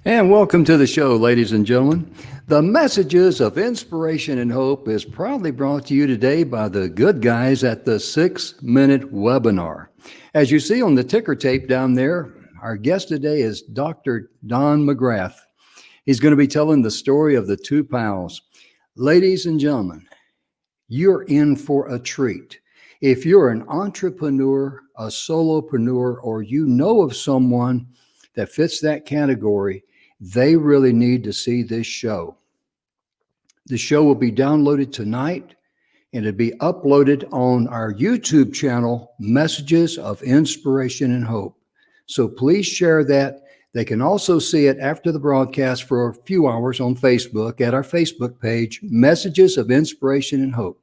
And welcome to the show, ladies and gentlemen. The Messages of Inspiration and Hope is proudly brought to you today by the good guys at the 6-Minute Webinar. As you see on the ticker tape down there, our guest today is Dr. Don McGrath. He's going to be telling the story of the two pals. Ladies and gentlemen, you're in for a treat. If you're an entrepreneur, a solopreneur, or you know of someone that fits that category, they really need to see this show. The show will be downloaded tonight, and it'll be uploaded on our YouTube channel, Messages of Inspiration and Hope. So please share that. They can also see it after the broadcast for a few hours on Facebook at our Facebook page, Messages of Inspiration and Hope.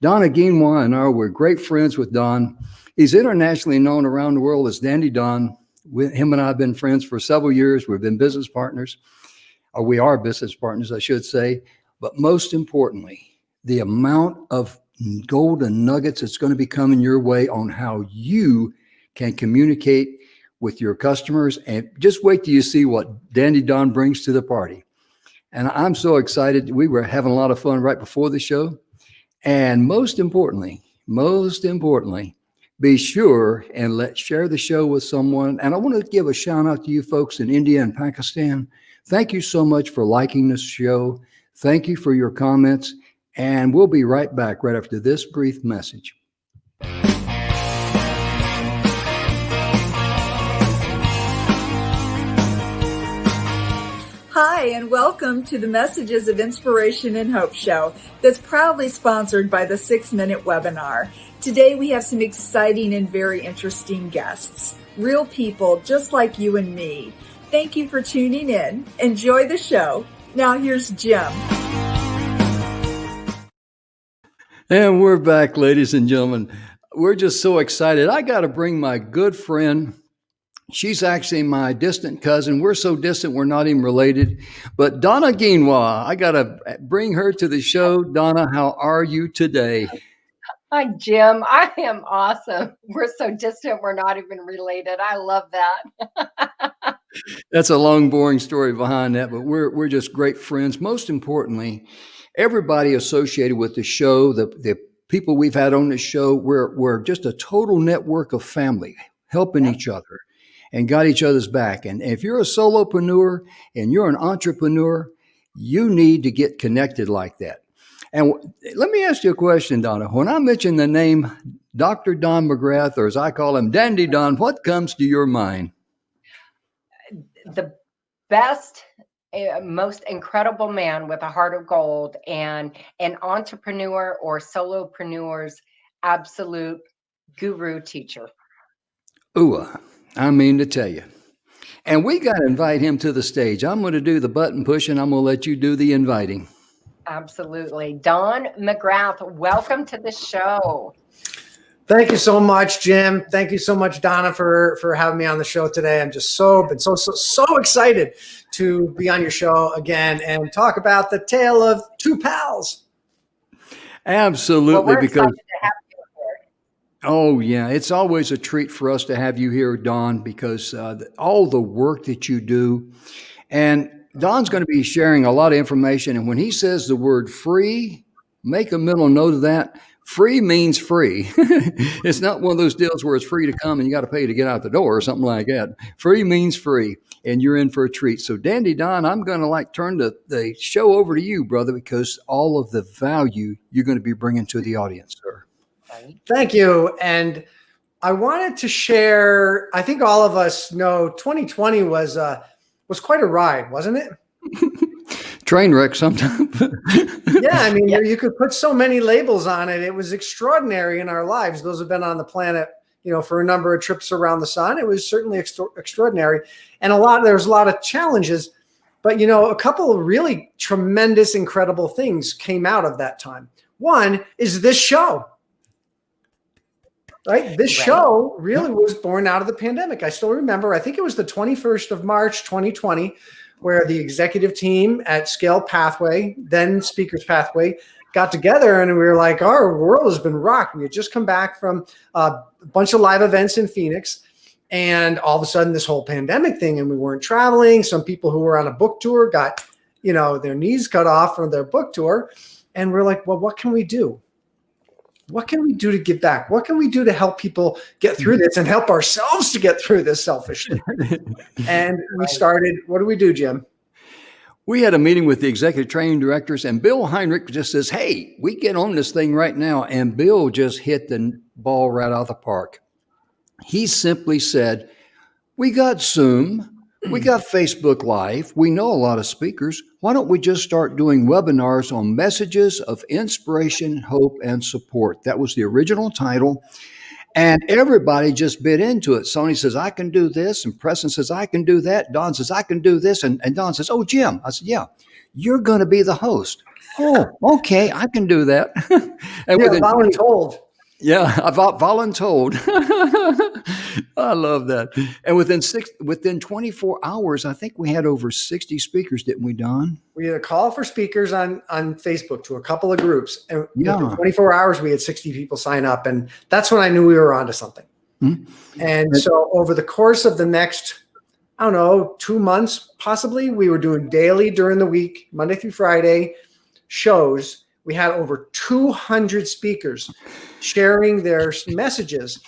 Donna and I were great friends with Don. He's internationally known around the world as Dandy Don. Him and I have been friends for several years. We've been business partners, or we are business partners, I should say. But most importantly, the amount of golden nuggets that's going to be coming your way on how you can communicate with your customers. And just wait till you see what Dandy Don brings to the party. And I'm so excited. We were having a lot of fun right before the show. And most importantly, be sure and share the show with someone. And I want to give a shout out to you folks in India and Pakistan. Thank you so much for liking this show. Thank you for your comments. And we'll be right back right after this brief message. Hi, and welcome to the Messages of Inspiration and Hope show that's proudly sponsored by the 6-Minute Webinar. Today we have some exciting and very interesting guests, real people just like you and me. Thank you for tuning in. Enjoy the show. Now here's Jim. And we're back, ladies and gentlemen. We're just so excited. I got to bring my good friend. She's actually my distant cousin. We're so distant, we're not even related. But Donna, I got to bring her to the show. Donna, how are you today? Hi, Jim. I am awesome. We're so distant, we're not even related. I love that. That's a long, boring story behind that, but we're just great friends. Most importantly, everybody associated with the show, the people we've had on the show, we're just a total network of family, helping each other and got each other's back. And if you're a solopreneur and you're an entrepreneur, you need to get connected like that. And let me ask you a question, Donna. When I mention the name Dr. Don McGrath, or as I call him, Dandy Don, what comes to your mind? The best, most incredible man with a heart of gold, and an entrepreneur or solopreneur's absolute guru teacher. Ooh, I mean to tell you. And we got to invite him to the stage. I'm going to do the button pushing. I'm going to let you do the inviting. Absolutely. Don McGrath, welcome to the show. Thank you so much, Jim. Thank you so much, Donna, for having me on the show today. I'm just so excited to be on your show again and talk about the tale of two pals. Absolutely. Well, we're because excited to have you here. Oh, yeah. It's always a treat for us to have you here, Don, because all the work that you do. And Don's going to be sharing a lot of information. And when he says the word free, make a mental note of that. Free means free. It's not one of those deals where it's free to come and you got to pay to get out the door or something like that. Free means free, and you're in for a treat. So Dandy Don, I'm going to turn the show over to you, brother, because all of the value you're going to be bringing to the audience, sir. Thank you. And I wanted to share, I think all of us know 2020 was quite a ride, wasn't it? Train wreck sometimes. Yeah, I mean, you could put so many labels on it. It was extraordinary in our lives. Those who've been on the planet, for a number of trips around the sun, it was certainly extraordinary. And there was a lot of challenges, but a couple of really tremendous, incredible things came out of that time. One is this show. Right? This show really was born out of the pandemic. I still remember, I think it was the 21st of March, 2020, where the executive team at Scale Pathway, then Speakers Pathway, got together and we were like, our world has been rocked. We had just come back from a bunch of live events in Phoenix. And all of a sudden this whole pandemic thing, and we weren't traveling. Some people who were on a book tour got, their knees cut off from their book tour. And we're like, well, what can we do? What can we do to give back? What can we do to help people get through this and help ourselves to get through this selfishly? And we started, what do we do, Jim? We had a meeting with the executive training directors, and Bill Heinrich just says, hey, we get on this thing right now. And Bill just hit the ball right out of the park. He simply said, we got Zoom. We got Facebook Live. We know a lot of speakers. Why don't we just start doing webinars on messages of inspiration, hope, and support? That was the original title. And everybody just bit into it. Sony says, I can do this. And Preston says, I can do that. Don says, I can do this. And Don says, oh, Jim. I said, yeah, you're going to be the host. Oh, okay, I can do that. And yeah, voluntold. Yeah, I voluntold. I love that. And within 24 hours, I think we had over 60 speakers, didn't we, Don? We had a call for speakers on Facebook to a couple of groups. And within 24 hours, we had 60 people sign up. And that's when I knew we were onto something. Mm-hmm. And so over the course of the next, 2 months, possibly, we were doing daily during the week, Monday through Friday shows. We had over 200 speakers sharing their messages.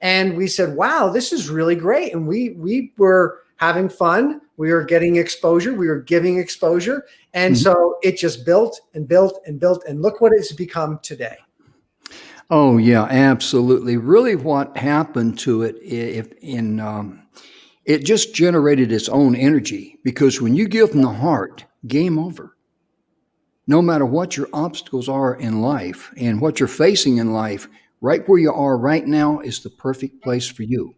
And we said, wow, this is really great. And we were having fun. We were getting exposure. We were giving exposure. And so it just built and built and built. And look what it's become today. Oh, yeah, absolutely. Really what happened to it, it just generated its own energy. Because when you give from the heart, game over. No matter what your obstacles are in life and what you're facing in life, right where you are right now is the perfect place for you.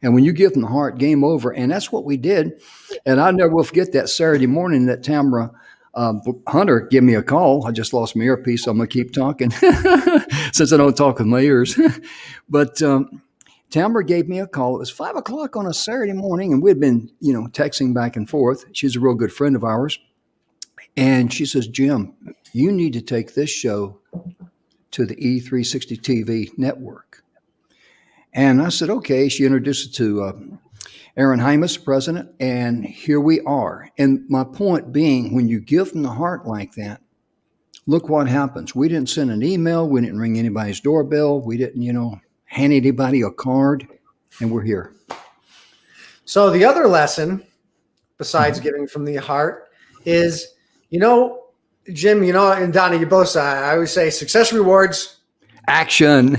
And when you give from the heart, game over. And that's what we did. And I never will forget that Saturday morning that Tamara Hunter gave me a call. I just lost my earpiece, so I'm going to keep talking since I don't talk with my ears. But Tamara gave me a call. It was 5 o'clock on a Saturday morning, and we'd been, texting back and forth. She's a real good friend of ours. And she says, Jim, you need to take this show to the E360 TV network. And I said, okay. She introduced it to Aaron Hymas, president, and here we are. And my point being, when you give from the heart like that, look what happens. We didn't send an email. We didn't ring anybody's doorbell. We didn't, hand anybody a card, and we're here. So the other lesson, besides giving from the heart, is, Jim, and Donna, you both say, I always say success rewards action.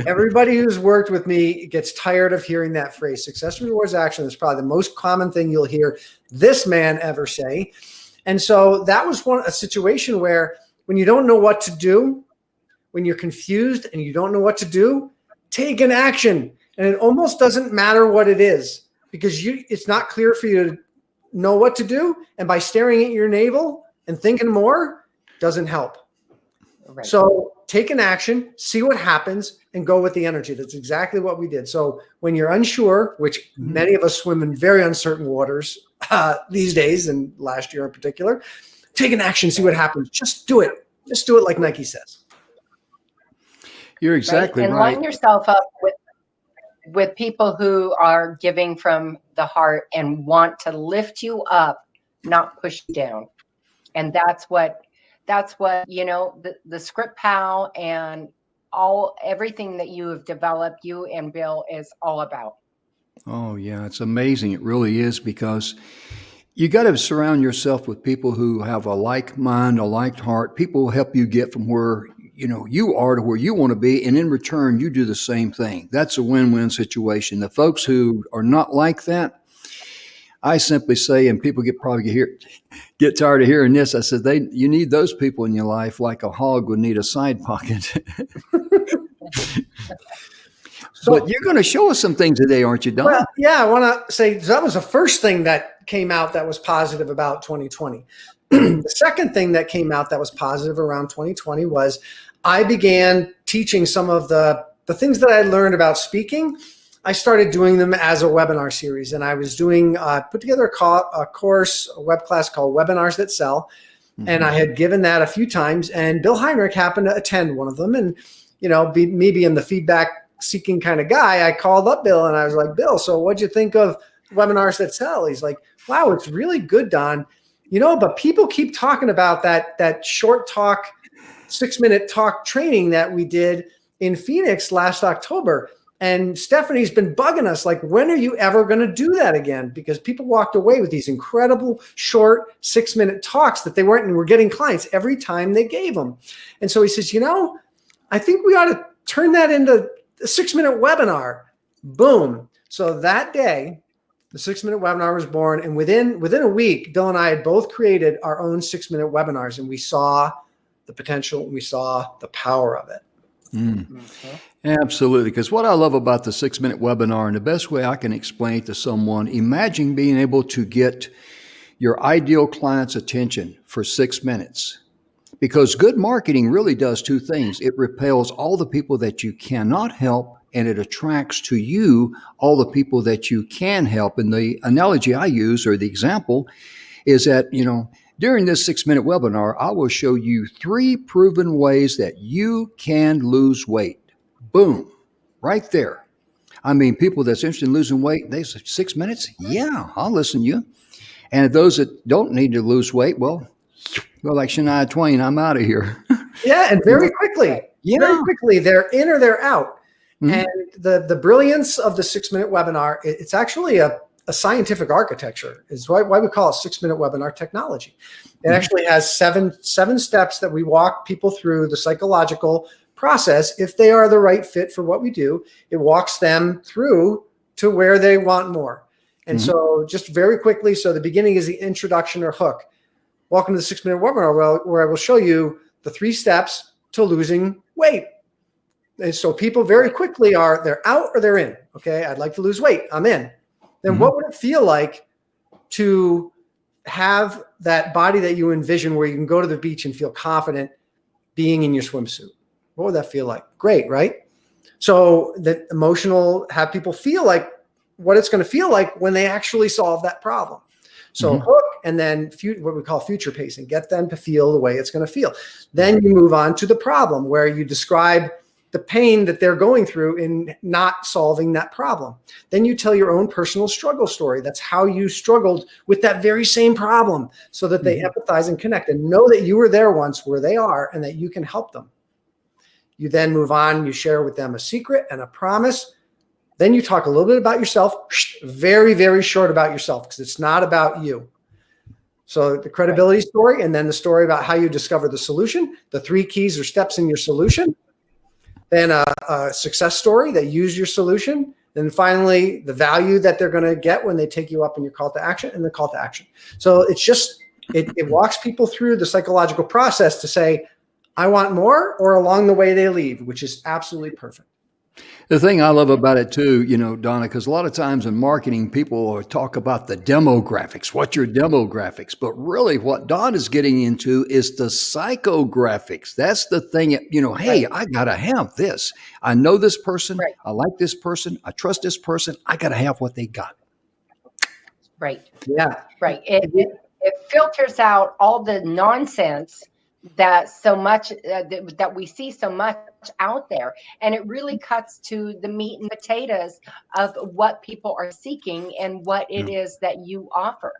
Everybody who's worked with me gets tired of hearing that phrase. Success rewards action is probably the most common thing you'll hear this man ever say. And so that was a situation where when you don't know what to do, when you're confused and you don't know what to do, take an action. And it almost doesn't matter what it is, because it's not clear for you to know what to do. And by staring at your navel and thinking more doesn't help. Right. So take an action, see what happens, and go with the energy. That's exactly what we did. So when you're unsure, which many of us swim in very uncertain waters these days, and last year in particular, take an action, see what happens. Just do it. Just do it like Nike says. You're exactly right. And line yourself up with people who are giving from the heart and want to lift you up, not push you down. And that's what the ScriptPal and everything that you have developed, you and Bill, is all about. Oh yeah, it's amazing. It really is, because you got to surround yourself with people who have a like mind, a like heart. People will help you get from where you are to where you want to be, and in return, you do the same thing. That's a win-win situation. The folks who are not like that, I simply say, and people get tired of hearing this, I said, you need those people in your life like a hog would need a side pocket. But you're going to show us some things today, aren't you, Don? Well, yeah, I want to say that was the first thing that came out that was positive about 2020. The second thing that came out that was positive around 2020 was I began teaching some of the things that I learned about speaking. I started doing them as a webinar series, and I was put together a course, a web class called Webinars That Sell. And I had given that a few times, and Bill Heinrich happened to attend one of them. And, me being the feedback seeking kind of guy, I called up Bill and I was like, Bill, so what'd you think of webinars that sell? He's like, wow, it's really good, Don. But people keep talking about that short talk, 6-minute talk training that we did in Phoenix last October. And Stephanie's been bugging us, like, when are you ever going to do that again? Because people walked away with these incredible short 6-minute talks that they weren't, and were getting clients every time they gave them. And so he says, I think we ought to turn that into a 6-minute webinar. Boom. So that day, the 6-minute webinar was born. And within a week, Bill and I had both created our own 6-minute webinars, and we saw the potential. We saw the power of it. Absolutely. Because what I love about the 6-minute webinar, and the best way I can explain it to someone, imagine being able to get your ideal client's attention for 6 minutes. Because good marketing really does two things. It repels all the people that you cannot help, and it attracts to you all the people that you can help. And the analogy I use, or the example, is that, during this 6-minute webinar, I will show you 3 proven ways that you can lose weight. Boom, right there. I mean, people that's interested in losing weight, they say 6 minutes? Yeah, I'll listen to you. And those that don't need to lose weight, well, like Shania Twain, I'm out of here. Yeah, and very quickly, they're in or they're out. And the brilliance of the 6-minute webinar, it's actually a scientific architecture, is why we call it 6-minute webinar technology. It actually has seven steps that we walk people through the psychological process. If they are the right fit for what we do, it walks them through to where they want more. And so just very quickly, so the beginning is the introduction or hook. Welcome to the 6-minute webinar where I will show you the 3 steps to losing weight. And so people very quickly they're out or they're in. Okay, I'd like to lose weight. I'm in. Then what would it feel like to have that body that you envision where you can go to the beach and feel confident being in your swimsuit? What would that feel like? Great, right? So that emotional, have people feel like what it's going to feel like when they actually solve that problem. So hook, and then what we call future pacing, get them to feel the way it's going to feel. Then you move on to the problem where you describe the pain that they're going through in not solving that problem. Then you tell your own personal struggle story. That's how you struggled with that very same problem, so that they empathize and connect and know that you were there once where they are and that you can help them. You then move on, you share with them a secret and a promise. Then you talk a little bit about yourself, very, very short about yourself, because it's not about you. So the credibility story, and then the story about how you discover the solution, the 3 keys or steps in your solution. Then a success story that use your solution. Then finally, the value that they're going to get when they take you up in your call to action, and the call to action. So it's just, it walks people through the psychological process to say, I want more, or along the way they leave, which is absolutely perfect. The thing I love about it too, Donna, because a lot of times in marketing, people talk about the demographics. What's your demographics? But really what Don is getting into is the psychographics. That's the thing, hey, I got to have this. I know this person. Right. I like this person. I trust this person. I got to have what they got. Right. Yeah. Right. It filters out all the nonsense that so much that we see so much out there, and it really cuts to the meat and potatoes of what people are seeking and what it is that you offer.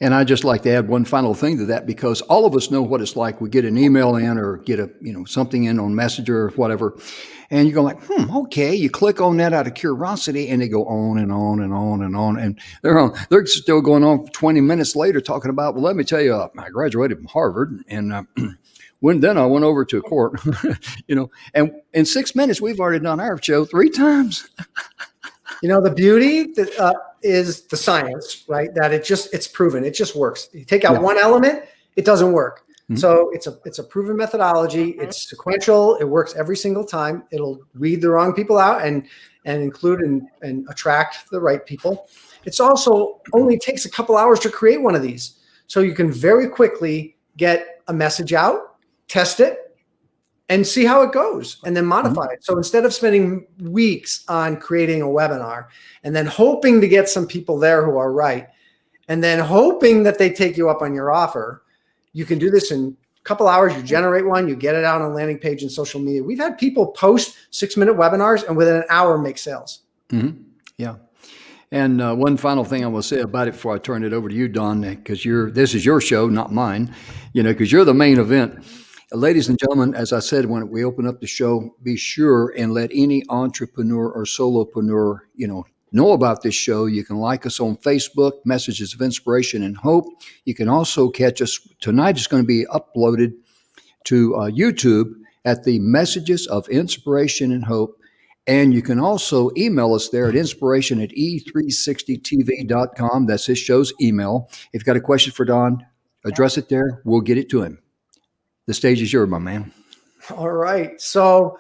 And I just like to add one final thing to that, because all of us know what it's like. We get an email in, or get something in on Messenger or whatever, and you go like, okay. You click on that out of curiosity, and they go on and on and on and on, and they're still going on 20 minutes later talking about, well, let me tell you, I graduated from Harvard, and then I went over to court, and in 6 minutes we've already done our show 3 times. The beauty is the science, right? That it's proven. It just works. You take out one element, it doesn't work. So it's a proven methodology. It's sequential. It works every single time. It'll weed the wrong people out and include and attract the right people. It's also only takes a couple hours to create one of these. So you can very quickly get a message out, test it, and see how it goes, and then modify it. So instead of spending weeks on creating a webinar and then hoping to get some people there who are right, and then hoping that they take you up on your offer, you can do this in couple hours, you generate one, you get it out on a landing page and social media. We've had people post 6-minute webinars and within an hour make sales. Mm-hmm. Yeah. And one final thing I will say about it before I turn it over to you, Don, because this is your show, not mine, because you're the main event. Ladies and gentlemen, as I said, when we open up the show, be sure and let any entrepreneur or solopreneur, know about this show. You can like us on Facebook, Messages of Inspiration and Hope. You can also catch us. Tonight is going to be uploaded to YouTube at the Messages of Inspiration and Hope. And you can also email us there at inspiration@e360tv.com. That's this show's email. If you've got a question for Don, address it there. We'll get it to him. The stage is yours, my man. All right. So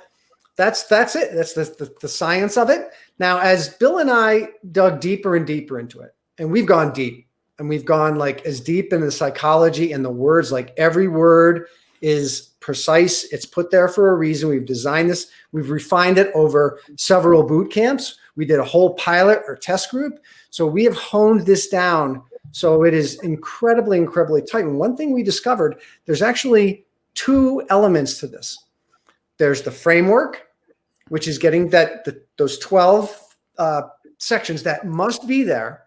that's it. That's the science of it. Now, as Bill and I dug deeper and deeper into it, and we've gone deep, and we've gone like as deep into the psychology and the words, like every word is precise. It's put there for a reason. We've designed this. We've refined it over several boot camps. We did a whole pilot or test group. So we have honed this down. So it is incredibly, incredibly tight. And one thing we discovered, there's actually 2 elements to this. There's the framework, which is getting those 12 sections that must be there.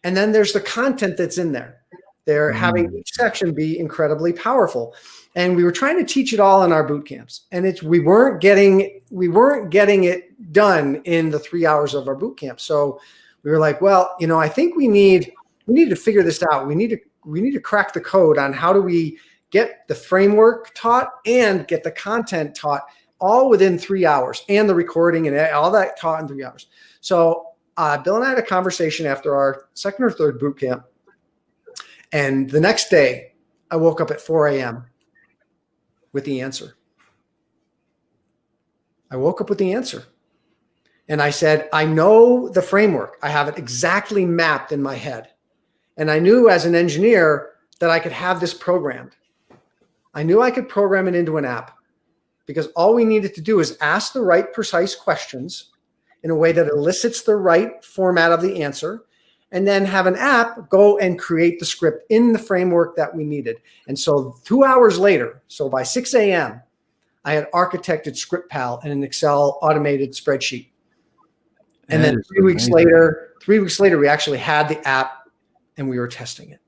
And then there's the content that's in there. They're having each section be incredibly powerful. And we were trying to teach it all in our boot camps. And we weren't getting it done in the 3 hours of our boot camp. So we were like, well, I think we need to figure this out. We need to crack the code on how do we get the framework taught and get the content taught all within 3 hours, and the recording and all that taught in 3 hours. So Bill and I had a conversation after our second or third boot camp. And the next day I woke up at 4 a.m. with the answer. I woke up with the answer. And I said, I know the framework. I have it exactly mapped in my head. And I knew as an engineer that I could have this programmed. I knew I could program it into an app, because all we needed to do is ask the right precise questions in a way that elicits the right format of the answer, and then have an app go and create the script in the framework that we needed. And so 2 hours later, so by 6 a.m., I had architected ScriptPal in an Excel automated spreadsheet. And then 3 weeks later, we actually had the app and we were testing it.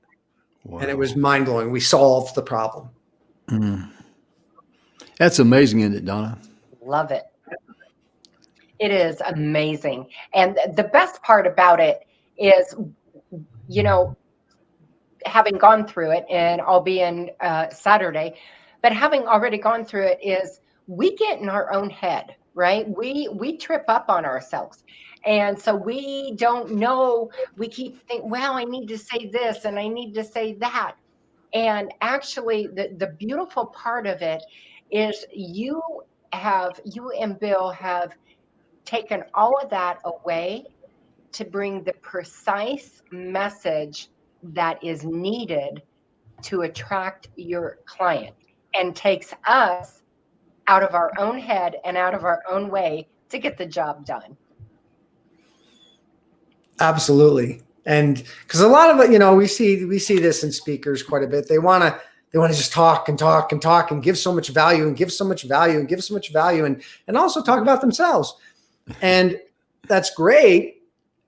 Wow. And it was mind blowing. We solved the problem. That's amazing, isn't it, Donna? Love it. It is amazing. And the best part about it is, having gone through it, and I'll be in Saturday, but having already gone through it is we get in our own head, right? We trip up on ourselves. And so we don't know, we keep thinking, well, I need to say this and I need to say that. And actually the beautiful part of it is you and Bill have taken all of that away to bring the precise message that is needed to attract your client, and takes us out of our own head and out of our own way to get the job done. Absolutely. And because a lot of it, we see this in speakers quite a bit. They want to just talk and talk and talk and give so much value and give so much value and give so much value and also talk about themselves. And that's great,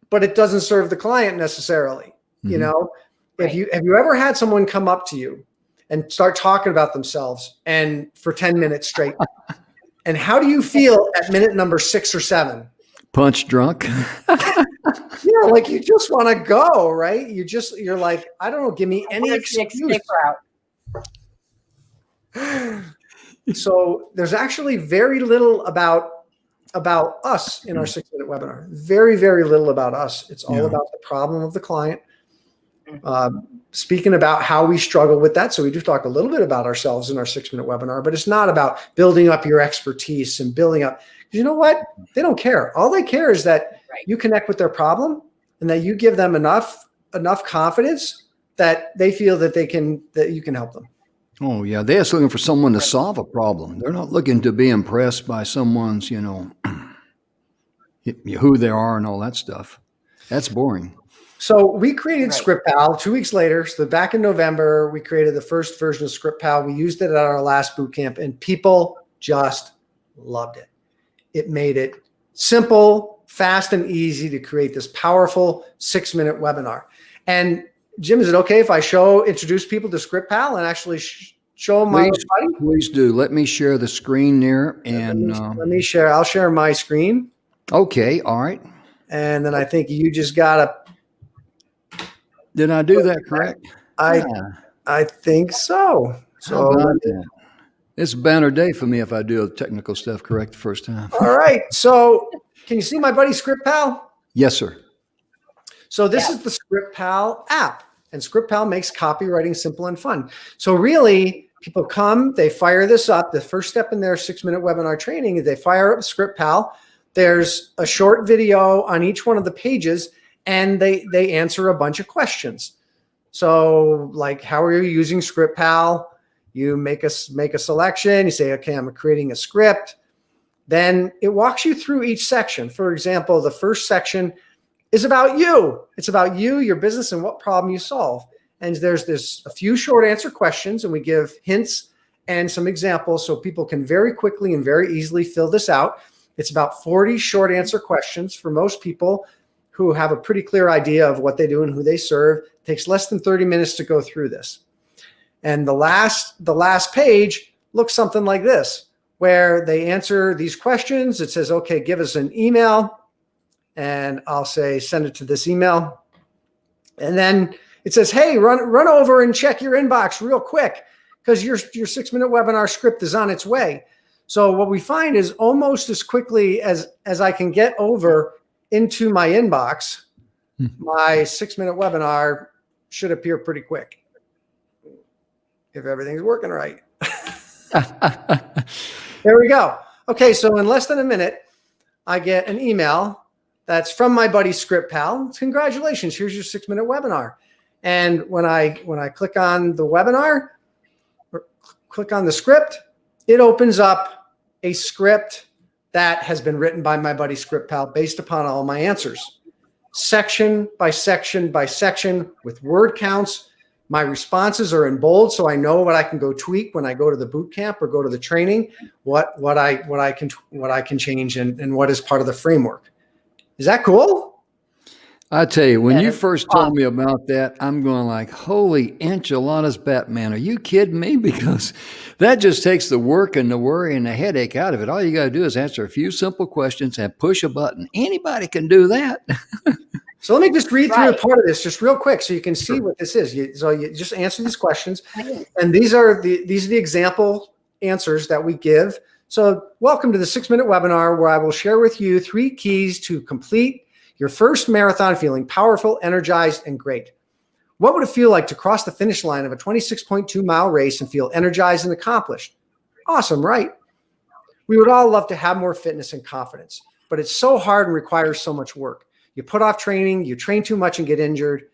but it doesn't serve the client necessarily. Have you ever had someone come up to you and start talking about themselves and for 10 minutes straight? And how do you feel at minute number 6 or 7? Punch drunk. Like you just want to go, right? You're like, I don't know, give me any excuse. So there's actually very little about us in our 6-minute webinar. Very, very little about us. It's all about the problem of the client. Speaking about how we struggle with that. So we do talk a little bit about ourselves in our 6-minute webinar, but it's not about building up your expertise and building up. You know what? They don't care. All they care is that you connect with their problem and that you give them enough confidence that they feel that you can help them. Oh yeah. They're just looking for someone to solve a problem. They're not looking to be impressed by someone's, who they are and all that stuff. That's boring. So we created Right. ScriptPal 2 weeks later. So back in November, we created the first version of ScriptPal. We used it at our last boot camp, and people just loved it. It made it simple, fast, and easy to create this powerful 6-minute webinar. And Jim, is it okay if I introduce people to ScriptPal and actually show them my buddy? Please do. Let me share the screen there. And let me share. I'll share my screen. Okay. All right. And then I think you just gotta. Did I do that correct? I think so. How about that? It's a banner day for me if I do the technical stuff correct the first time. All right. So can you see my buddy ScriptPal? Yes, sir. So this is the ScriptPal app, and ScriptPal makes copywriting simple and fun. So really, people come, they fire this up. The first step in their 6-minute webinar training is they fire up ScriptPal. There's a short video on each one of the pages, and they answer a bunch of questions. So like, how are you using ScriptPal? You make a selection. You say, okay, I'm creating a script. Then it walks you through each section. For example, the first section is about you. It's about you, your business, and what problem you solve. And there's a few short answer questions, and we give hints and some examples so people can very quickly and very easily fill this out. It's about 40 short answer questions for most people who have a pretty clear idea of what they do and who they serve. It takes less than 30 minutes to go through this. And the last page looks something like this, where they answer these questions. It says, okay, give us an email. And I'll say, send it to this email. And then it says, hey, run over and check your inbox real quick, because your 6-minute webinar script is on its way. So what we find is almost as quickly as I can get over into my inbox, my 6-minute webinar should appear pretty quick if everything's working right. There we go. Okay, so in less than a minute, I get an email that's from my buddy ScriptPal. Congratulations, here's your 6-minute webinar. And when I click on the webinar, or click on the script, it opens up a script that has been written by my buddy ScriptPal based upon all my answers, section by section by section, with word counts. My responses are in bold, so I know what I can go tweak when I go to the boot camp or go to the training, what I can change and what is part of the framework. Is that cool? I tell you, when you first told me about that, I'm going like, holy enchiladas, Batman. Are you kidding me? Because that just takes the work and the worry and the headache out of it. All you got to do is answer a few simple questions and push a button. Anybody can do that. So let me just read through a part of this just real quick so you can see what this is. So you just answer these questions. And these are the example answers that we give. So welcome to the 6-minute webinar, where I will share with you 3 keys to complete your first marathon feeling powerful, energized, and great. What would it feel like to cross the finish line of a 26.2-mile race and feel energized and accomplished? Awesome, right? We would all love to have more fitness and confidence, but it's so hard and requires so much work. You put off training, you train too much and get injured,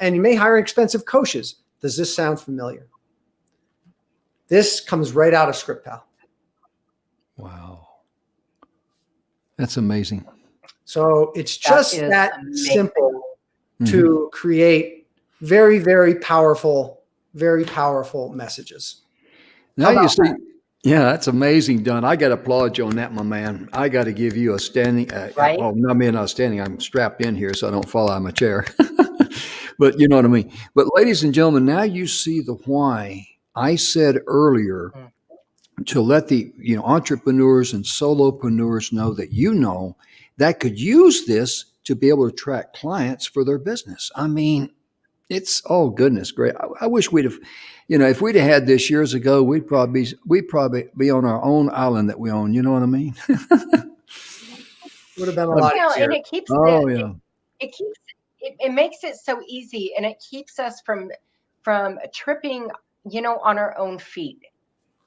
and you may hire expensive coaches. Does this sound familiar? This comes right out of ScriptPal. Wow. That's amazing. So it's just that simple to create very, very powerful messages. Now you see, yeah, that's amazing, Don. I got to applaud you on that, my man. I got to give you a standing, right? Well, not me not standing. I'm strapped in here so I don't fall out of my chair. But you know what I mean. But ladies and gentlemen, now you see the why I said earlier to let the entrepreneurs and solopreneurs know that could use this to be able to attract clients for their business. I mean, it's, oh goodness, great. I wish we'd have, if we'd have had this years ago, we'd probably be on our own island that we own. You know what I mean? Would have been a lot easier. And it keeps it makes it so easy, and it keeps us from tripping, on our own feet.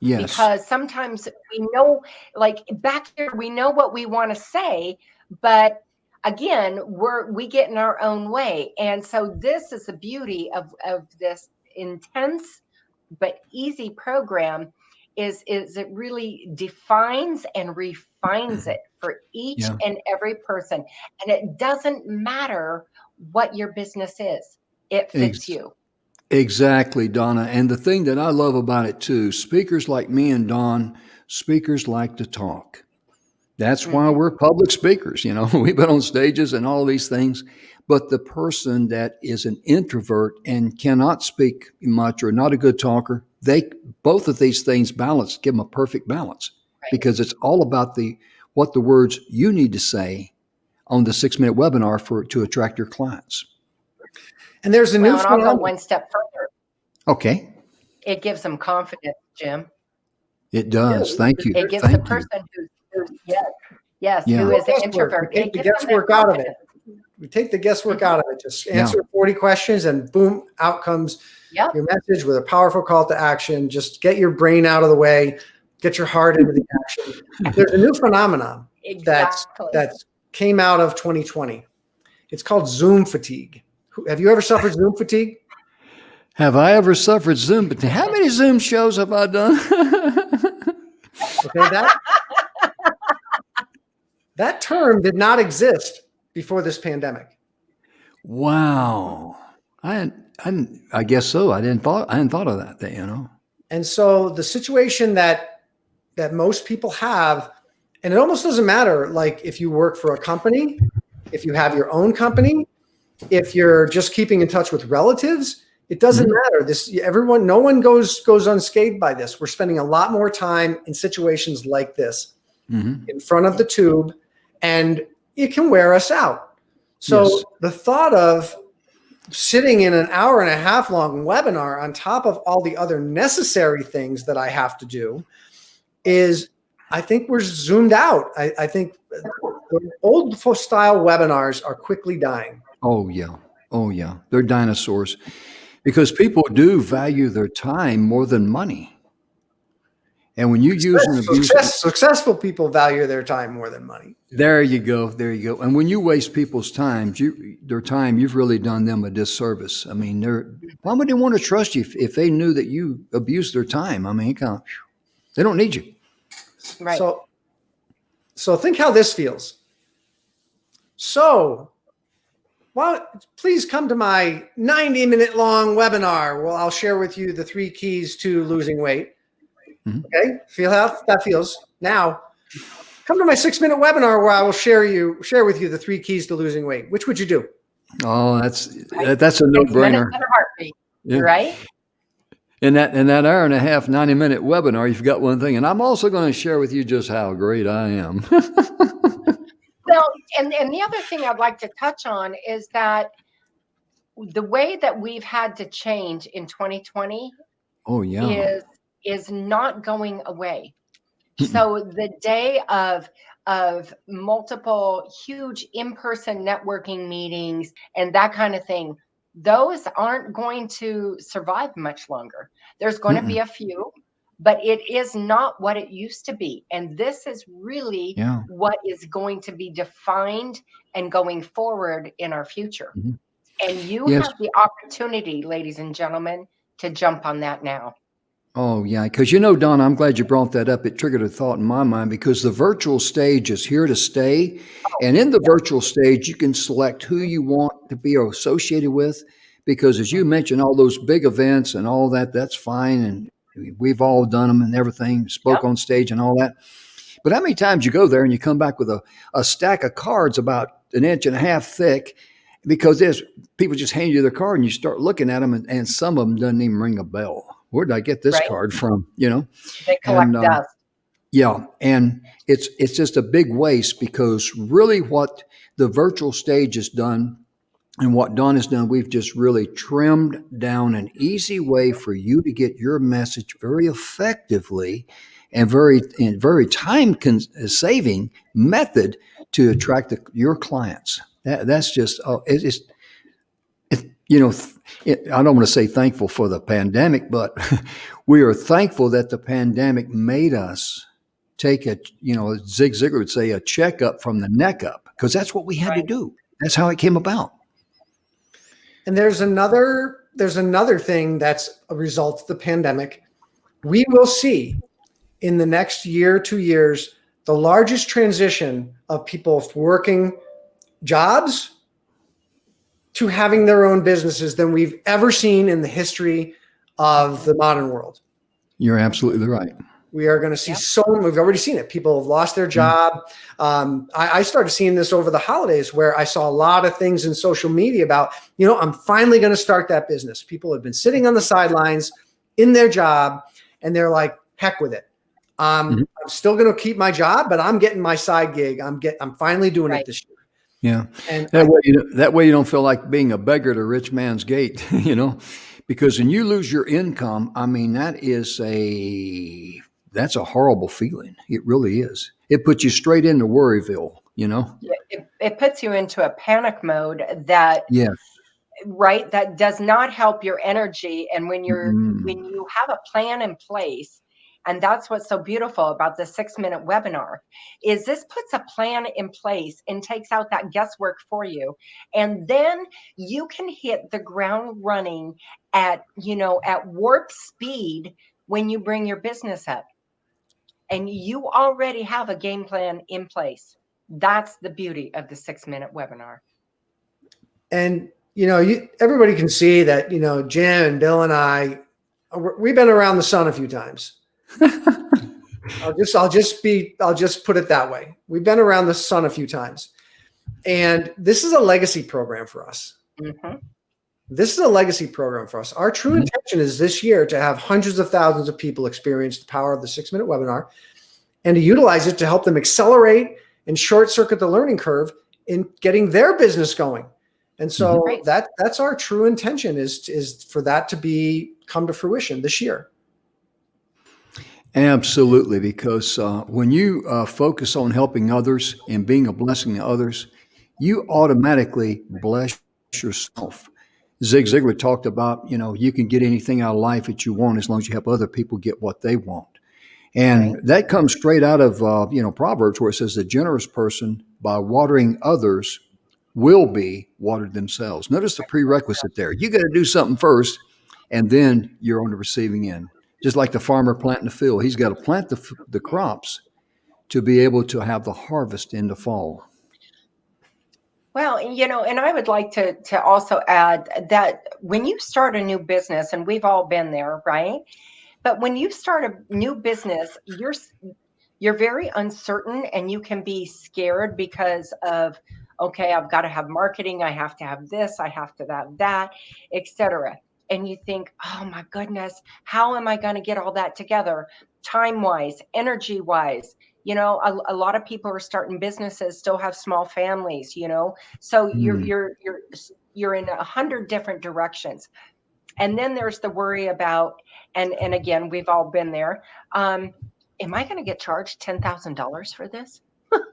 Yes. Because sometimes we know, like back here, we know what we want to say, but again, we get in our own way. And so this is the beauty of this intense but easy program is it really defines and refines it for each and every person. And it doesn't matter what your business is. It fits you. Exactly, Donna. And the thing that I love about it too, speakers like me and Don, speakers like to talk. That's why we're public speakers. You know, we've been on stages and all these things. But the person that is an introvert and cannot speak much or not a good talker, both of these things balance, give them a perfect balance, because it's all about what the words you need to say on the 6-minute webinar to attract your clients. And there's a new and I'll go one step further. Okay. It gives them confidence, Jim. It does. Thank you. It gives the person who is an introvert. We take the guesswork out of it. We take the guesswork out of it. Just answer 40 questions and boom, out comes your message with a powerful call to action. Just get your brain out of the way, get your heart into the action. There's a new phenomenon that's came out of 2020. It's called Zoom fatigue. Have you ever suffered Zoom fatigue? Have I ever suffered Zoom fatigue? How many Zoom shows have I done? Okay, that term did not exist before this pandemic. Wow. I guess so. I hadn't thought of that, you know. And so the situation that most people have, and it almost doesn't matter, like if you work for a company, if you have your own company, if you're just keeping in touch with relatives, it doesn't matter. No one goes unscathed by this. We're spending a lot more time in situations like this in front of the tube, and it can wear us out. So the thought of sitting in an hour and a half long webinar on top of all the other necessary things that I have to do is, I think we're zoomed out. I think the old style webinars are quickly dying. Oh yeah. They're dinosaurs, because people do value their time more than money. And when you use and abuse successful people value their time more than money. There you go. And when you waste people's time, you've really done them a disservice. I mean, why would they want to trust you if they knew that you abused their time? I mean, they don't need you. Right. So think how this feels. So, please come to my 90-minute long webinar. Well, I'll share with you the 3 keys to losing weight. Okay, feel how that feels. Now, come to my 6-minute webinar where I will share with you the 3 keys to losing weight. Which would you do? Oh, that's a no-brainer. Yeah. Right? In that hour and a half, 90-minute webinar, you've got one thing, and I'm also going to share with you just how great I am. Well, and the other thing I'd like to touch on is that the way that we've had to change in 2020 is not going away. So the day of multiple huge in-person networking meetings and that kind of thing, those aren't going to survive much longer. There's going to be a few, but it is not what it used to be. And this is really what is going to be defined and going forward in our future. And you have the opportunity, ladies and gentlemen, to jump on that now. Oh, yeah. Because, Donna, I'm glad you brought that up. It triggered a thought in my mind, because the virtual stage is here to stay. And in the virtual stage, you can select who you want to be associated with, because as you mentioned, all those big events and all that, that's fine. And we've all done them and everything, spoke on stage and all that. But how many times you go there and you come back with a stack of cards about 1.5 inches thick, because there's people just hand you their card and you start looking at them and some of them doesn't even ring a bell. Where did I get this card from? They collect dust. Yeah. And it's just a big waste, because really what the virtual stage has done and what Don has done, we've just really trimmed down an easy way for you to get your message very effectively and very time saving method to attract your clients. That's just, I don't want to say thankful for the pandemic, but we are thankful that the pandemic made us take Zig Ziglar would say, a checkup from the neck up, because that's what we had to do. That's how it came about. And there's another thing that's a result of the pandemic. We will see in the next year, 2 years, the largest transition of people working jobs to having their own businesses than we've ever seen in the history of the modern world. You're absolutely right. We are going to see we've already seen it. People have lost their job. I started seeing this over the holidays where I saw a lot of things in social media about, I'm finally going to start that business. People have been sitting on the sidelines in their job and they're like, heck with it. I'm still going to keep my job, but I'm getting my side gig. I'm finally doing it this year. Yeah. And that way you don't feel like being a beggar at a rich man's gate, because when you lose your income, I mean, that's a horrible feeling. It really is. It puts you straight into Worryville, Yeah, it puts you into a panic mode that, that does not help your energy. And when you have a plan in place, and that's what's so beautiful about the 6-minute webinar, is this puts a plan in place and takes out that guesswork for you. And then you can hit the ground running at warp speed when you bring your business up. And you already have a game plan in place. That's the beauty of the 6-minute webinar. And, everybody can see that, Jim and Bill and I, we've been around the sun a few times. I'll just put it that way. We've been around the sun a few times. And this is a legacy program for us. This is a legacy program for us. Our true intention is this year to have hundreds of thousands of people experience the power of the 6-minute webinar and to utilize it to help them accelerate and short circuit the learning curve in getting their business going. And so that's our true intention is for that to come to fruition this year. Absolutely, because when you focus on helping others and being a blessing to others, you automatically bless yourself. Zig Ziglar talked about, you can get anything out of life that you want as long as you help other people get what they want. And that comes straight out of, Proverbs, where it says the generous person by watering others will be watered themselves. Notice the prerequisite there. You got to do something first, and then you're on the receiving end. Just like the farmer planting the field, he's got to plant the crops to be able to have the harvest in the fall. Well, and I would like to also add that when you start a new business, and we've all been there, right? But when you start a new business, you're very uncertain and you can be scared because of, okay, I've got to have marketing, I have to have this, I have to have that, etc. And you think, oh my goodness, how am I going to get all that together? Time-wise, energy-wise, a lot of people are starting businesses, still have small families, so you're in 100 different directions. And then there's the worry about, and again, we've all been there. Am I going to get charged $10,000 for this?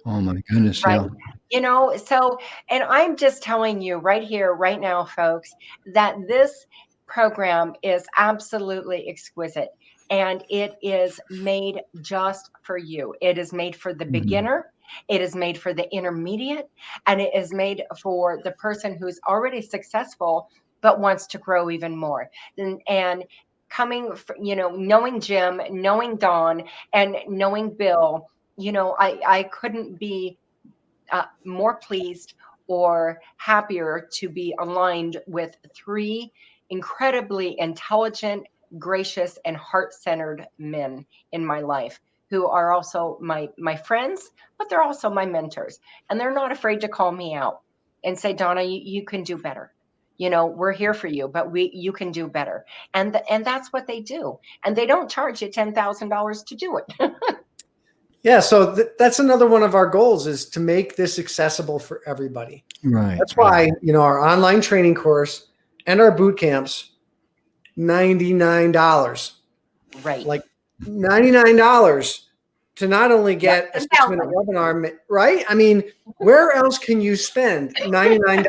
Oh my goodness. Right. Yeah. So, and I'm just telling you right here, right now, folks, that this program is absolutely exquisite. And it is made just for you. It is made for the beginner. It is made for the intermediate. And it is made for the person who's already successful, but wants to grow even more. And coming, knowing Jim, knowing Dawn, and knowing Bill, I couldn't be more pleased or happier to be aligned with 3 incredibly intelligent, gracious, and heart-centered men in my life who are also my friends, but they're also my mentors. And they're not afraid to call me out and say, Donna, you can do better. We're here for you, but you can do better. And that's what they do. And they don't charge you $10,000 to do it. Yeah, so that's another one of our goals is to make this accessible for everybody. Right. That's why, our online training course and our boot camps, $99. Right. Like $99 to not only get a 6-minute webinar, right? I mean, where else can you spend $99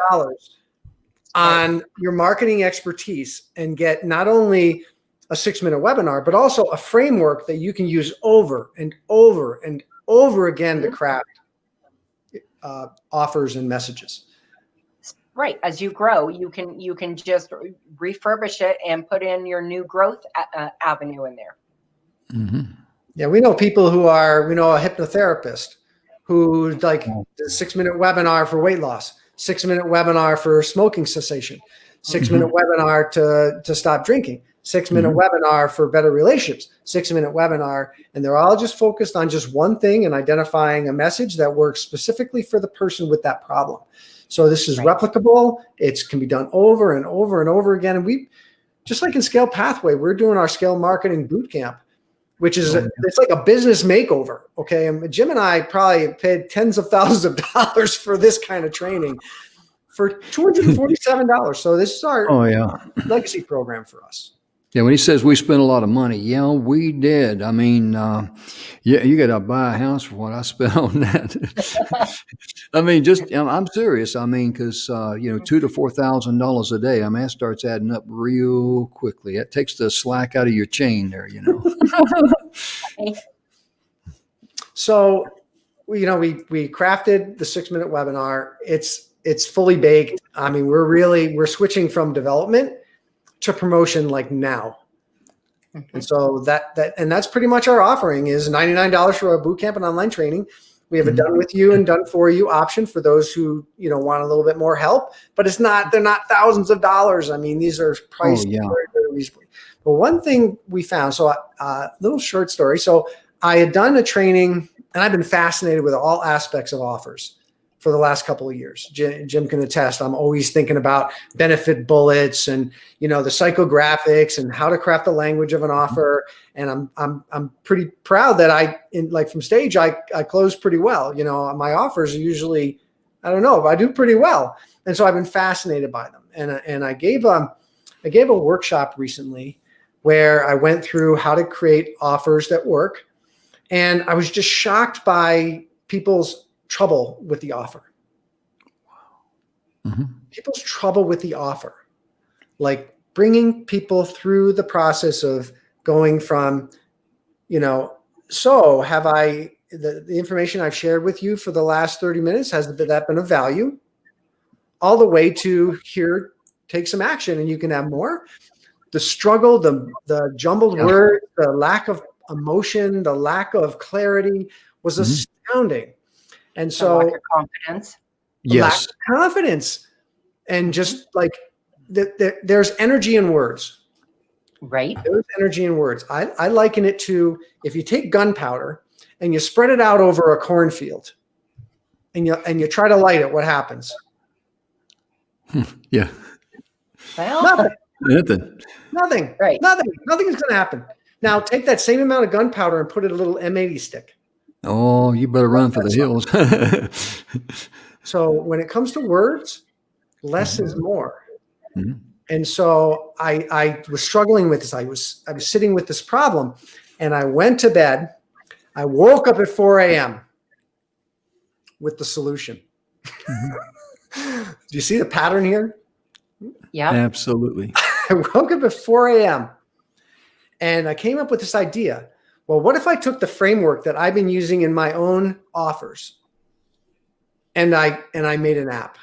on your marketing expertise and get not only a 6-minute webinar, but also a framework that you can use over and over and over again to craft offers and messages. Right. As you grow, you can just refurbish it and put in your new growth avenue in there. Mm-hmm. Yeah, we know people who are, a hypnotherapist who like the 6-minute webinar for weight loss. 6-minute webinar for smoking cessation, 6-minute webinar to stop drinking, 6-minute webinar for better relationships, 6-minute webinar. And they're all just focused on just one thing and identifying a message that works specifically for the person with that problem. So this is replicable. It can be done over and over and over again. And we, just like in Scale Pathway, we're doing our Scale Marketing Bootcamp, which is it's like a business makeover. Okay. And Jim and I probably paid tens of thousands of dollars for this kind of training for $247. So this is our legacy program for us. Yeah, when he says we spent a lot of money, yeah, we did. I mean, you got to buy a house for what I spent on that. I mean, I'm serious. I mean, because $2,000 to $4,000 a day. I mean, that starts adding up real quickly. It takes the slack out of your chain there, So, we crafted the 6-minute webinar. It's fully baked. I mean, we're switching from development to promotion like now. And so that's pretty much our offering is $99 for our bootcamp and online training. We have a done with you and done for you option for those who, want a little bit more help, but they're not thousands of dollars. I mean, these are priced very, very reasonably. But one thing we found, so a little short story. So I had done a training and I've been fascinated with all aspects of offers for the last couple of years. Jim can attest. I'm always thinking about benefit bullets and, the psychographics and how to craft the language of an offer. And I'm pretty proud that from stage, I close pretty well. My offers are usually, I don't know, but I do pretty well. And so I've been fascinated by them. And I gave a workshop recently where I went through how to create offers that work. And I was just shocked by people's trouble with the offer. People's trouble with the offer, like bringing people through the process of going from, so have I, the information I've shared with you for the last 30 minutes, has that been of value? All the way to here, take some action and you can have more. The struggle, the jumbled words, the lack of emotion, the lack of clarity was astounding. And so lack of confidence. Lack of confidence. And just like there's energy in words. Right. There's energy in words. I liken it to if you take gunpowder and you spread it out over a cornfield and you try to light it, what happens? Yeah. Well, Nothing. Right. Nothing is going to happen. Now take that same amount of gunpowder and put it in a little M80 stick. Oh, you better run for the hills. So when it comes to words, less is more. And so I was struggling with this. I was sitting with this problem and I went to bed. I woke up at 4 a.m. with the solution. Do you see the pattern here? Yeah. Absolutely. I woke up at 4 a.m. and I came up with this idea. Well, what if I took the framework that I've been using in my own offers and I made an app